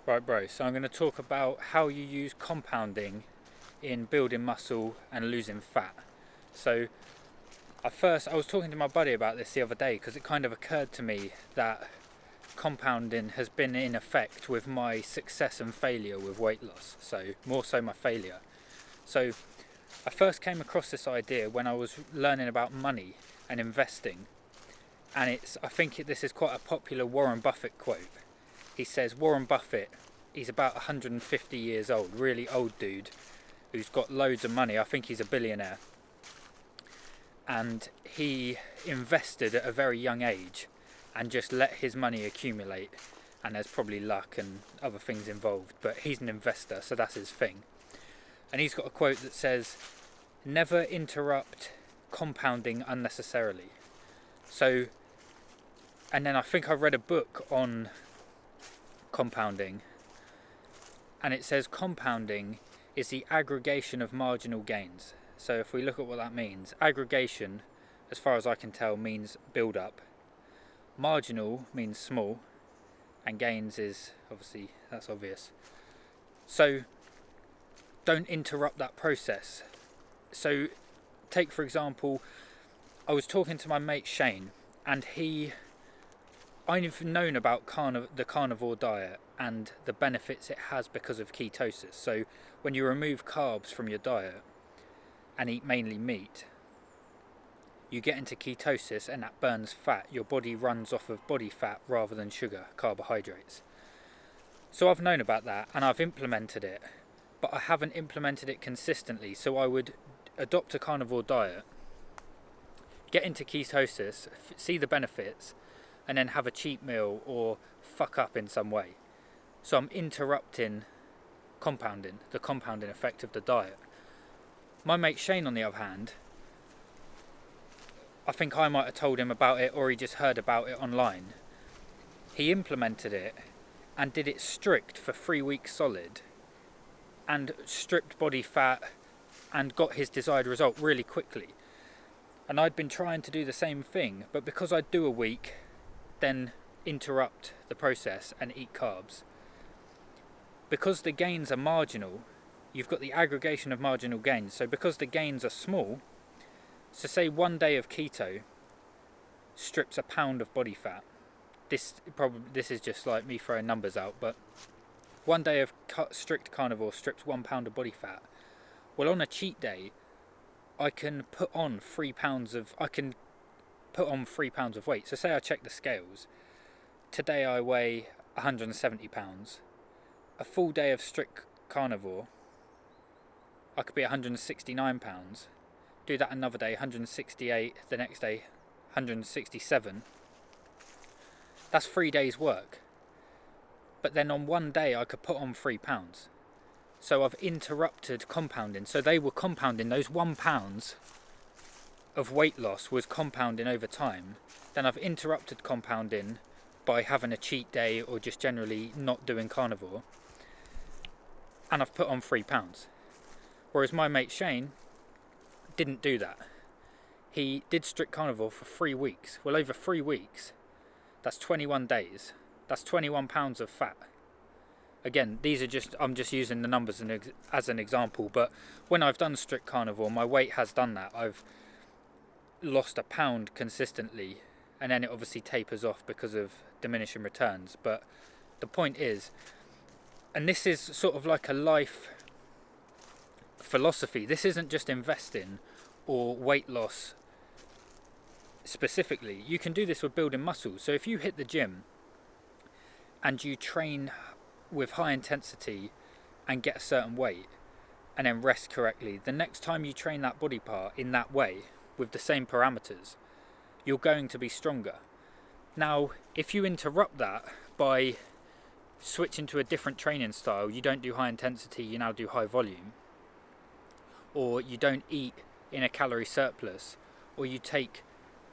Right, bro, so I'm going to talk about how you use compounding in building muscle and losing fat. So I was talking to my buddy about this the other day because it kind of occurred to me that compounding has been in effect with my success and failure with weight loss, so more so my failure. So I first came across this idea when I was learning about money and investing, and I think this is quite a popular Warren Buffett quote. He says, Warren Buffett, he's about 150 years old, really old dude, who's got loads of money. I think he's a billionaire. And he invested at a very young age and just let his money accumulate. And there's probably luck and other things involved, but he's an investor, so that's his thing. And he's got a quote that says, never interrupt compounding unnecessarily. So, and then I think I read a book on compounding, and it says compounding is the aggregation of marginal gains. So if we look at what that means, aggregation, as far as I can tell, means build up. Marginal means small, and gains is obviously, that's obvious. So don't interrupt that process. So take for example, I was talking to my mate Shane, and I've known about the carnivore diet and the benefits it has because of ketosis. So when you remove carbs from your diet and eat mainly meat, you get into ketosis and that burns fat. Your body runs off of body fat rather than sugar, carbohydrates. So I've known about that and I've implemented it, but I haven't implemented it consistently. So I would adopt a carnivore diet, get into ketosis, see the benefits, and then have a cheat meal or fuck up in some way. So I'm interrupting the compounding effect of the diet. My mate Shane, on the other hand, I think I might have told him about it or he just heard about it online. He implemented it and did it strict for 3 weeks solid and stripped body fat and got his desired result really quickly. And I'd been trying to do the same thing, but because I'd do a week, then interrupt the process and eat carbs, because the gains are marginal, you've got the aggregation of marginal gains. So because the gains are small, so say 1 day of keto strips a pound of body fat. This is just like me throwing numbers out, but 1 day of strict carnivore strips 1 pound of body fat. Well, on a cheat day, I can put on 3 pounds of weight. So say I check the scales. Today I weigh 170 pounds. A full day of strict carnivore, I could be 169 pounds. Do that another day, 168. The next day, 167. That's 3 days work. But then on 1 day I could put on 3 pounds. So I've interrupted compounding. So they were compounding. Those 1 pound of weight loss was compounding over time. Then I've interrupted compounding by having a cheat day or just generally not doing carnivore, and I've put on 3 pounds. Whereas my mate Shane didn't do that. He did strict carnivore for 3 weeks. Well, over 3 weeks, that's 21 days. That's 21 pounds of fat. Again, I'm just using the numbers as an example, but when I've done strict carnivore, my weight has done that. I've lost a pound consistently, and then it obviously tapers off because of diminishing returns. But the point is, and this is sort of like a life philosophy, this isn't just investing or weight loss specifically. You can do this with building muscles. So if you hit the gym and you train with high intensity and get a certain weight and then rest correctly, the next time you train that body part in that way with the same parameters, you're going to be stronger. Now, if you interrupt that by switching to a different training style, you don't do high intensity, you now do high volume, or you don't eat in a calorie surplus, or you take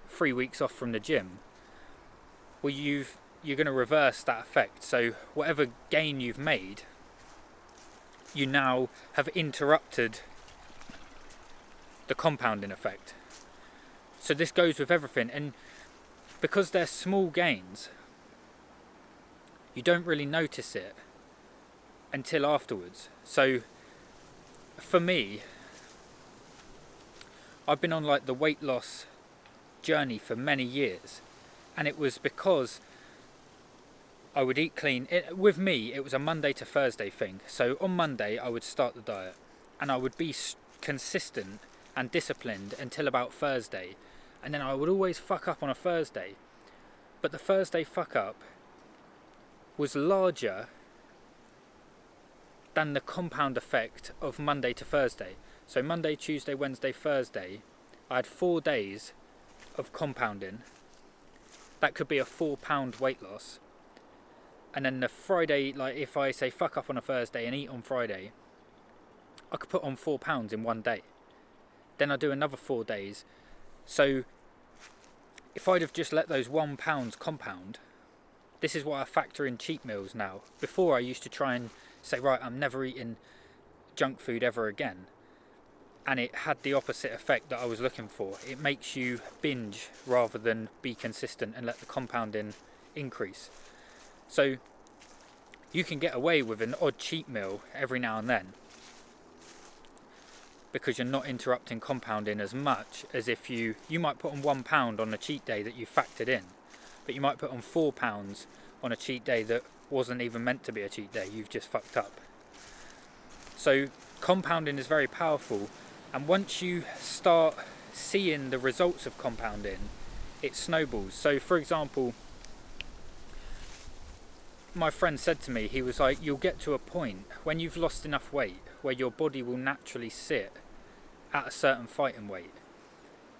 3 weeks off from the gym, well, you're going to reverse that effect. So whatever gain you've made, you now have interrupted the compounding effect. So this goes with everything, and because they're small gains, you don't really notice it until afterwards. So for me, I've been on like the weight loss journey for many years, and it was because I would eat clean. With me, it was a Monday to Thursday thing. So on Monday, I would start the diet, and I would be consistent and disciplined until about Thursday, and then I would always fuck up on a Thursday. But the Thursday fuck up was larger than the compound effect of Monday to Thursday. So Monday, Tuesday, Wednesday, Thursday, I had 4 days of compounding. That could be a 4-pound weight loss. And then the Friday, like if I say fuck up on a Thursday and eat on Friday, I could put on 4 pounds in one day. Then I do another 4 days. So if I'd have just let those 1 pounds compound, this is why I factor in cheat meals now. Before I used to try and say, right, I'm never eating junk food ever again. And it had the opposite effect that I was looking for. It makes you binge rather than be consistent and let the compounding increase. So you can get away with an odd cheat meal every now and then because you're not interrupting compounding as much as if you might put on 1 pound on a cheat day that you factored in, but you might put on 4 pounds on a cheat day that wasn't even meant to be a cheat day. You've just fucked up. So compounding is very powerful, and once you start seeing the results of compounding, it snowballs. So for example, my friend said to me, he was like, you'll get to a point when you've lost enough weight where your body will naturally sit at a certain fighting weight,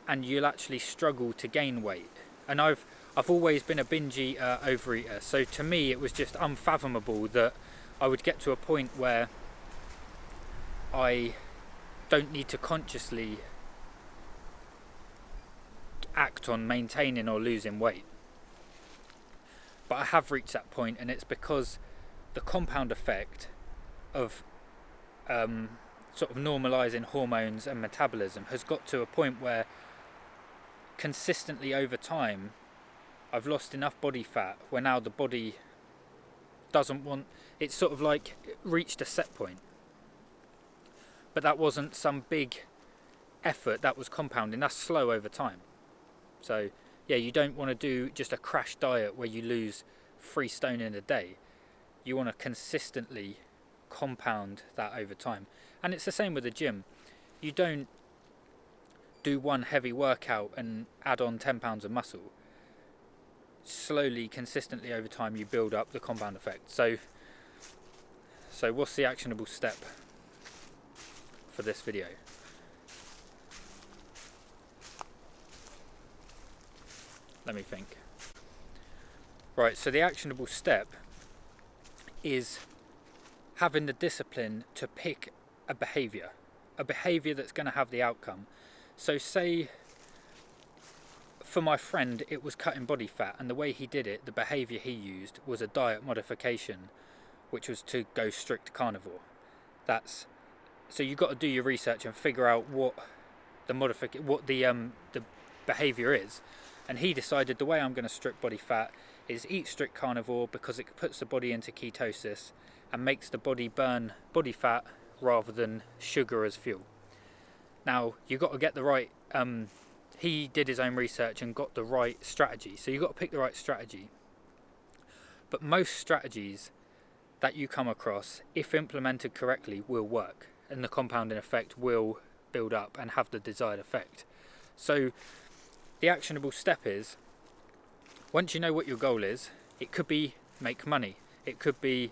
and you'll actually struggle to gain weight. And I've always been a binge eater, overeater, so to me it was just unfathomable that I would get to a point where I don't need to consciously act on maintaining or losing weight. But I have reached that point, and it's because the compound effect of sort of normalising hormones and metabolism has got to a point where consistently over time I've lost enough body fat where now the body doesn't want, it's sort of like reached a set point. But that wasn't some big effort, that was compounding, that's slow over time. So yeah, you don't want to do just a crash diet where you lose 3 stone in a day. You want to consistently compound that over time. And it's the same with the gym. You don't do one heavy workout and add on 10 pounds of muscle. Slowly, consistently over time, you build up the compound effect. So what's the actionable step for this video? Let me think. Right, so the actionable step is having the discipline to pick a behaviour that's going to have the outcome. So say for my friend it was cutting body fat, and the way he did it, the behaviour he used was a diet modification, which was to go strict carnivore. So you've got to do your research and figure out what the behaviour is. And he decided the way I'm going to strip body fat is eat strict carnivore because it puts the body into ketosis and makes the body burn body fat rather than sugar as fuel. Now, you've got to get the right, he did his own research and got the right strategy. So you've got to pick the right strategy. But most strategies that you come across, if implemented correctly, will work. And the compounding effect will build up and have the desired effect. So the actionable step is, once you know what your goal is, it could be make money, it could be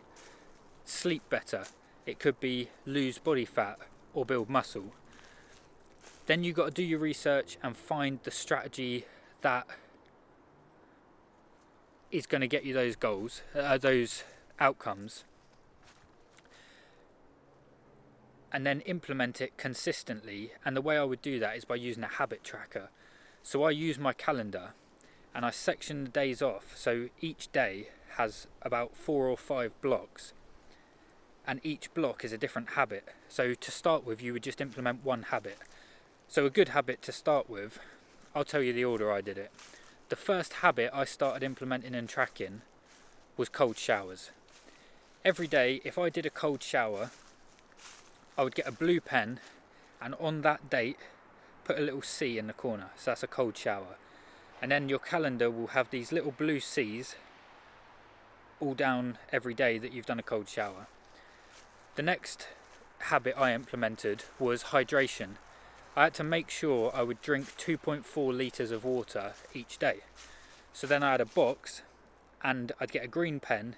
sleep better, it could be lose body fat or build muscle. Then you've got to do your research and find the strategy that is going to get you those goals, those outcomes, and then implement it consistently. And the way I would do that is by using a habit tracker. So I use my calendar and I section the days off. So each day has about 4 or 5 blocks, and each block is a different habit. So to start with, you would just implement one habit. So a good habit to start with, I'll tell you the order I did it. The first habit I started implementing and tracking was cold showers. every day if I did a cold shower, I would get a blue pen, and on that date put a little C in the corner, so that's a cold shower. And then your calendar will have these little blue C's all down every day that you've done a cold shower. The next habit I implemented was hydration. I had to make sure I would drink 2.4 litres of water each day. So then I had a box, and I'd get a green pen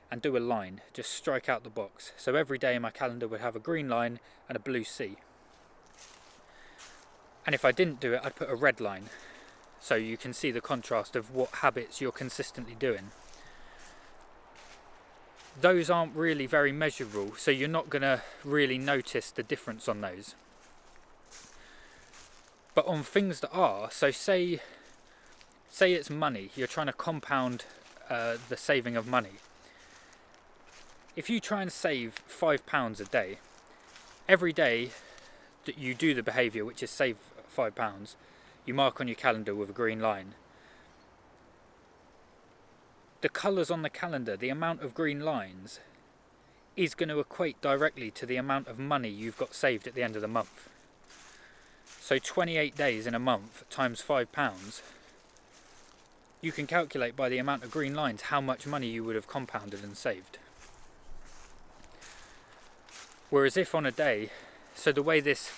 and do a line, just strike out the box. So every day my calendar would have a green line and a blue C. And if I didn't do it, I'd put a red line, so you can see the contrast of what habits you're consistently doing. Those aren't really very measurable, so you're not going to really notice the difference on those. But on things that are, so say it's money, you're trying to compound the saving of money. If you try and save £5 a day, every day that you do the behaviour, which is save £5, you mark on your calendar with a green line. The colours on the calendar, the amount of green lines, is going to equate directly to the amount of money you've got saved at the end of the month. So 28 days in a month times £5, you can calculate by the amount of green lines how much money you would have compounded and saved. Whereas if on a day, so the way this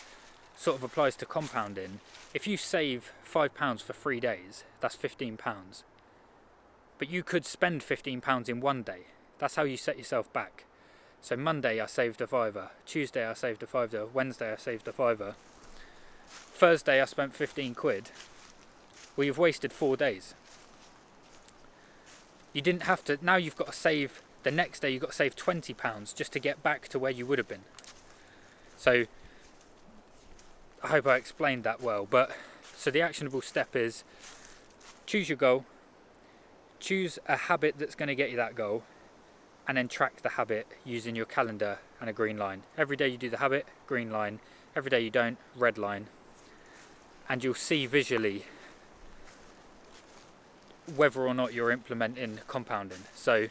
sort of applies to compounding, if you save £5 for 3 days, that's £15. But you could spend £15 in one day. That's how you set yourself back. So Monday I saved a fiver, Tuesday I saved a fiver, Wednesday I saved a fiver, Thursday I spent 15 quid. Well, you've wasted 4 days. You didn't have to, now you've got to save, the next day you've got to save £20 just to get back to where you would have been. So I hope I explained that well, but so the actionable step is choose your goal, choose a habit that's going to get you that goal, and then track the habit using your calendar and a green line. Every day you do the habit, green line. Every day you don't, red line. And you'll see visually whether or not you're implementing compounding. So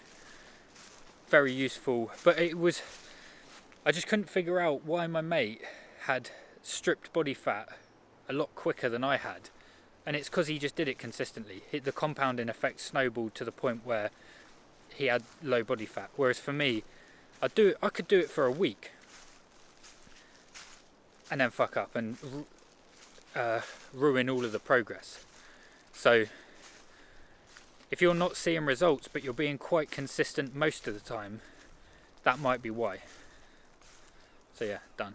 very useful, but I just couldn't figure out why my mate had stripped body fat a lot quicker than I had. And it's because he just did it consistently. The compounding effect snowballed to the point where he had low body fat. Whereas for me, I could do it for a week and then fuck up and ruin all of the progress. So if you're not seeing results but you're being quite consistent most of the time, that might be why. So yeah, done.